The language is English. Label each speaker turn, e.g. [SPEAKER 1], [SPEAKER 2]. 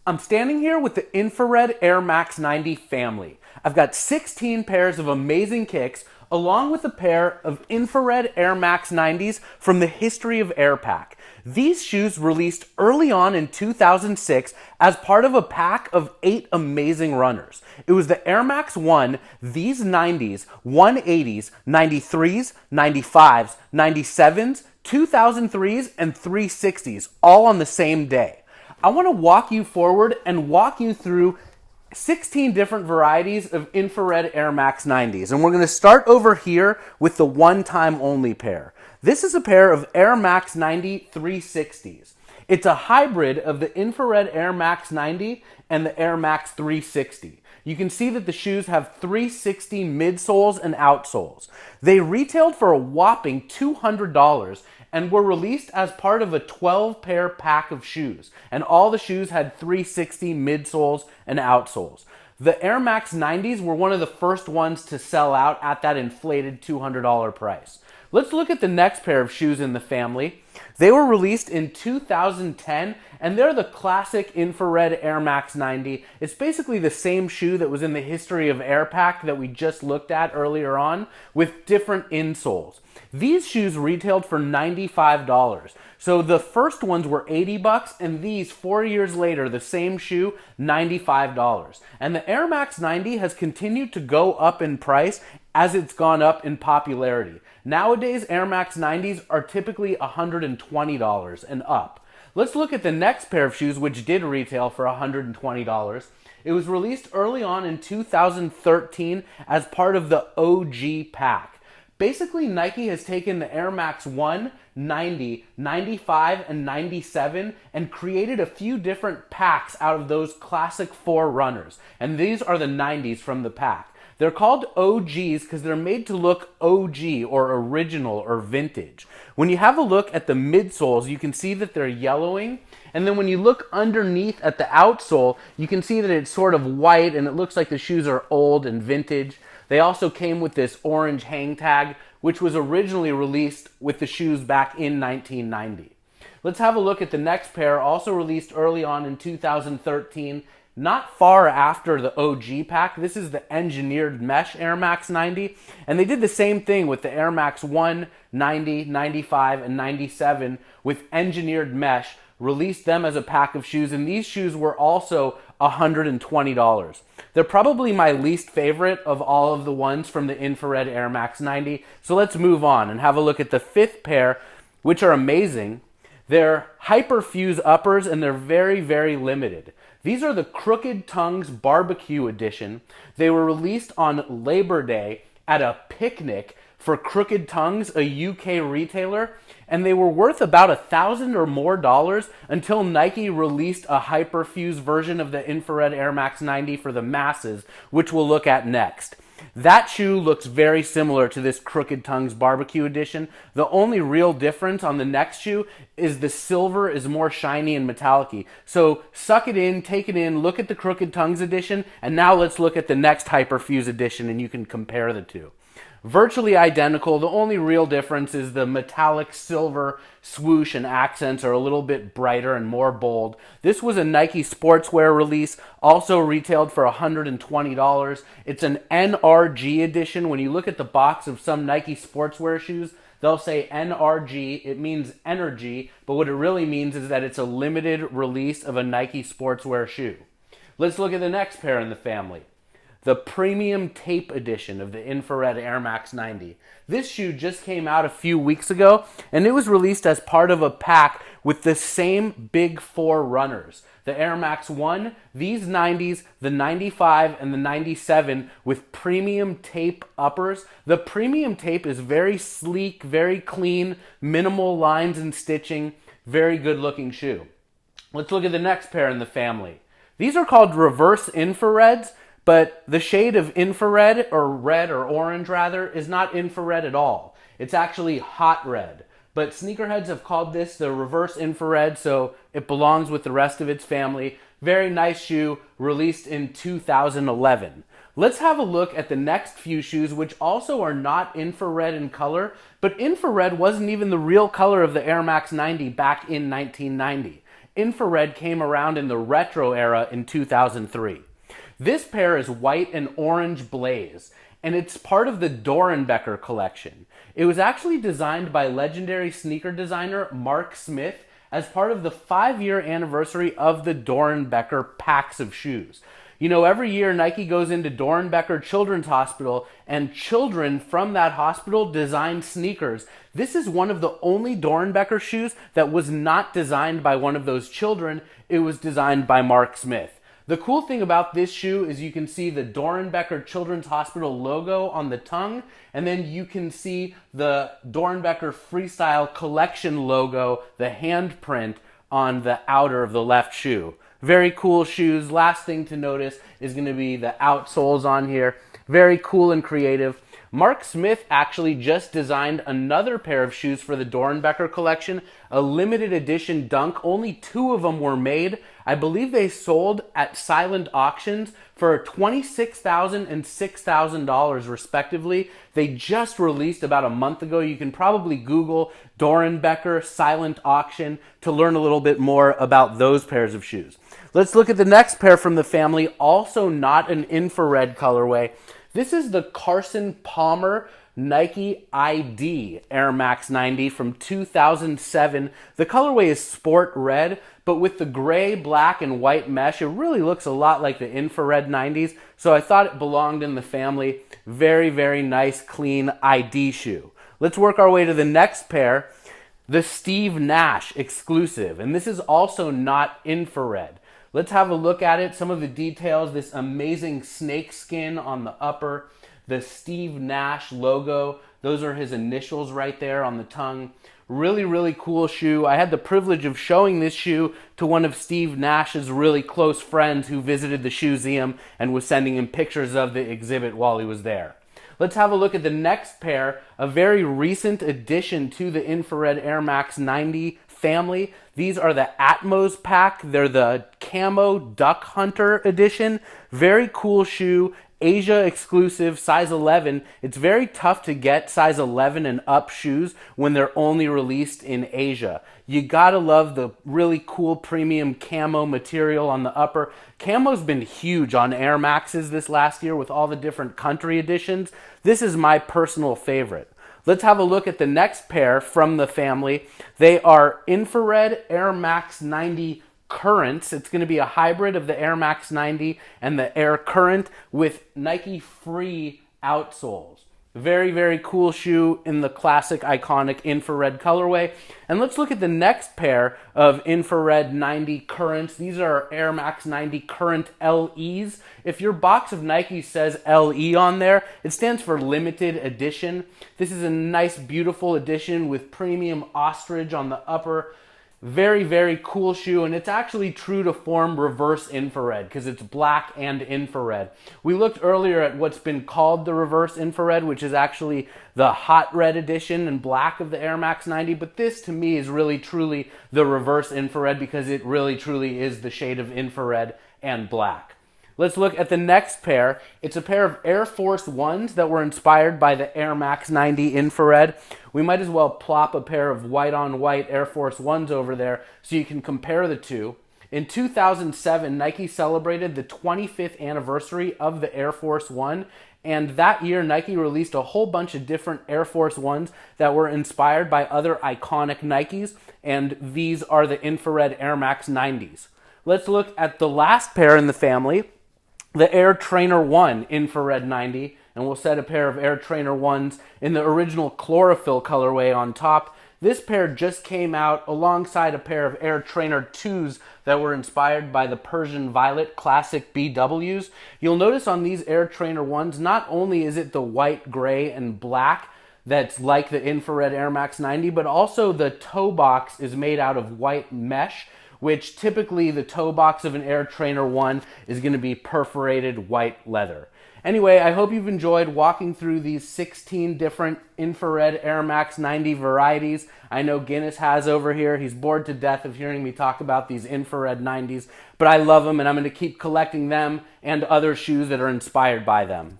[SPEAKER 1] I'm standing here with the infrared Air Max 90 family. I've got 16 pairs of amazing kicks along with a pair of infrared Air Max 90s from the history of Airpack. These shoes released early on in 2006 as part of a pack of 8 amazing runners. It was the Air Max 1, these 90s, 180s, 93s, 95s, 97s, 2003s, and 360s all on the same day. I want to walk you forward and walk you through 16 different varieties of infrared Air Max 90s. And we're going to start over here with the one-time only pair. This is a pair of Air Max 90 360s. It's a hybrid of the infrared Air Max 90 and the Air Max 360. You can see that the shoes have 360 midsoles and outsoles. They retailed for a whopping $200 and were released as part of a 12-pair pack of shoes. And all the shoes had 360 midsoles and outsoles. The Air Max 90s were one of the first ones to sell out at that inflated $200 price. Let's look at the next pair of shoes in the family. They were released in 2010, and they're the classic infrared Air Max 90. It's basically the same shoe that was in the history of Airpack that we just looked at earlier on, with different insoles. These shoes retailed for $95. So the first ones were $80, and these 4 years later, the same shoe, $95. And the Air Max 90 has continued to go up in price as it's gone up in popularity. Nowadays, Air Max 90s are typically $120 and up. Let's look at the next pair of shoes, which did retail for $120. It was released early on in 2013 as part of the OG pack. Basically, Nike has taken the Air Max 1, 90, 95, and 97 and created a few different packs out of those classic 4 runners. And these are the 90s from the pack. They're called OGs because they're made to look OG or original or vintage. When you have a look at the midsoles, you can see that they're yellowing. And then when you look underneath at the outsole, you can see that it's sort of white and it looks like the shoes are old and vintage. They also came with this orange hang tag, which was originally released with the shoes back in 1990. Let's have a look at the next pair, also released early on in 2013. Not far after the OG pack. This is the engineered mesh Air Max 90. And they did the same thing with the Air Max 1, 90, 95, and 97 with engineered mesh. Released them as a pack of shoes. And these shoes were also $120. They're probably my least favorite of all of the ones from the infrared Air Max 90. So let's move on and have a look at the 5th pair, which are amazing. They're Hyperfuse uppers and they're very, very limited. These are the Crooked Tongues Barbecue Edition. They were released on Labor Day at a picnic for Crooked Tongues, a UK retailer, and they were worth about $1,000 or more until Nike released a Hyperfuse version of the infrared Air Max 90 for the masses, which we'll look at next. That shoe looks very similar to this Crooked Tongues Barbecue Edition. The only real difference on the next shoe is the silver is more shiny and metallic-y. So suck it in, take it in, look at the Crooked Tongues Edition, and now let's look at the next Hyperfuse Edition and you can compare the two. Virtually identical. The only real difference is the metallic silver swoosh and accents are a little bit brighter and more bold. This was a Nike sportswear release, also retailed for $120. It's an NRG edition. When you look at the box of some Nike sportswear shoes, they'll say NRG. It means energy, but what it really means is that it's a limited release of a Nike sportswear shoe. Let's look at the next pair in the family. The Premium Tape Edition of the infrared Air Max 90. This shoe just came out a few weeks ago, and it was released as part of a pack with the same big 4 runners. The Air Max 1, these 90s, the 95, and the 97 with premium tape uppers. The premium tape is very sleek, very clean, minimal lines and stitching, very good looking shoe. Let's look at the next pair in the family. These are called reverse infrareds, but the shade of infrared, or red or orange rather, is not infrared at all. It's actually hot red. But sneakerheads have called this the reverse infrared, so it belongs with the rest of its family. Very nice shoe, released in 2011. Let's have a look at the next few shoes, which also are not infrared in color, but infrared wasn't even the real color of the Air Max 90 back in 1990. infrared came around in the retro era in 2003. This pair is white and orange blaze, and it's part of the Dorenbecher collection. It was actually designed by legendary sneaker designer Mark Smith as part of the 5-year anniversary of the Dorenbecher packs of shoes. You know, every year Nike goes into Dorenbecher Children's Hospital and children from that hospital design sneakers. This is one of the only Dorenbecher shoes that was not designed by one of those children. It was designed by Mark Smith. The cool thing about this shoe is you can see the Dorenbecher Children's Hospital logo on the tongue, and then you can see the Dorenbecher Freestyle Collection logo, the handprint, on the outer of the left shoe. Very cool shoes. Last thing to notice is going to be the outsoles on here. Very cool and creative. Mark Smith actually just designed another pair of shoes for the Dorenbecher collection, a limited edition dunk. Only 2 of them were made. I believe they sold at silent auctions for $26,000 and $6,000 respectively. They just released about a month ago. You can probably Google Dorenbecher silent auction to learn a little bit more about those pairs of shoes. Let's look at the next pair from the family, also not an infrared colorway. This is the Carson Palmer Nike ID Air Max 90 from 2007. The colorway is sport red, but with the gray, black, and white mesh, it really looks a lot like the infrared 90s, so I thought it belonged in the family. Very, very nice, clean ID shoe. Let's work our way to the next pair, the Steve Nash exclusive, and this is also not infrared. Let's have a look at it. Some of the details, this amazing snake skin on the upper, the Steve Nash logo. Those are his initials right there on the tongue. Really, really cool shoe. I had the privilege of showing this shoe to one of Steve Nash's really close friends who visited the ShoeZeum and was sending him pictures of the exhibit while he was there. Let's have a look at the next pair, a very recent addition to the infrared Air Max 90 family. These are the Atmos pack. They're the Camo Duck Hunter edition. Very cool shoe. Asia exclusive, size 11. It's very tough to get size 11 and up shoes when they're only released in Asia. You gotta love the really cool premium camo material on the upper. Camo's been huge on Air Maxes this last year with all the different country editions. This is my personal favorite. Let's have a look at the next pair from the family. They are infrared Air Max 90 Currents. It's going to be a hybrid of the Air Max 90 and the Air Current with Nike Free outsoles. Very, very cool shoe in the classic, iconic infrared colorway. And let's look at the next pair of infrared 90 Currents. These are Air Max 90 Current LEs. If your box of Nike says LE on there, it stands for limited edition. This is a nice, beautiful edition with premium ostrich on the upper. Very, very cool shoe, and it's actually true to form reverse infrared because it's black and infrared. We looked earlier at what's been called the reverse infrared, which is actually the hot red edition and black of the Air Max 90, but this to me is really truly the reverse infrared because it really truly is the shade of infrared and black. Let's look at the next pair. It's a pair of Air Force Ones that were inspired by the Air Max 90 infrared. We might as well plop a pair of white on white Air Force Ones over there so you can compare the two. In 2007, Nike celebrated the 25th anniversary of the Air Force One, and that year Nike released a whole bunch of different Air Force Ones that were inspired by other iconic Nikes, and these are the infrared Air Max 90s. Let's look at the last pair in the family, the Air Trainer 1 infrared 90, and we'll set a pair of Air Trainer 1s in the original chlorophyll colorway on top. This pair just came out alongside a pair of Air Trainer 2s that were inspired by the Persian Violet Classic BWs. You'll notice on these Air Trainer 1s, not only is it the white, gray, and black that's like the infrared Air Max 90, but also the toe box is made out of white mesh, which typically the toe box of an Air Trainer 1 is going to be perforated white leather. Anyway, I hope you've enjoyed walking through these 16 different infrared Air Max 90 varieties. I know Guinness has over here. He's bored to death of hearing me talk about these infrared 90s, but I love them and I'm going to keep collecting them and other shoes that are inspired by them.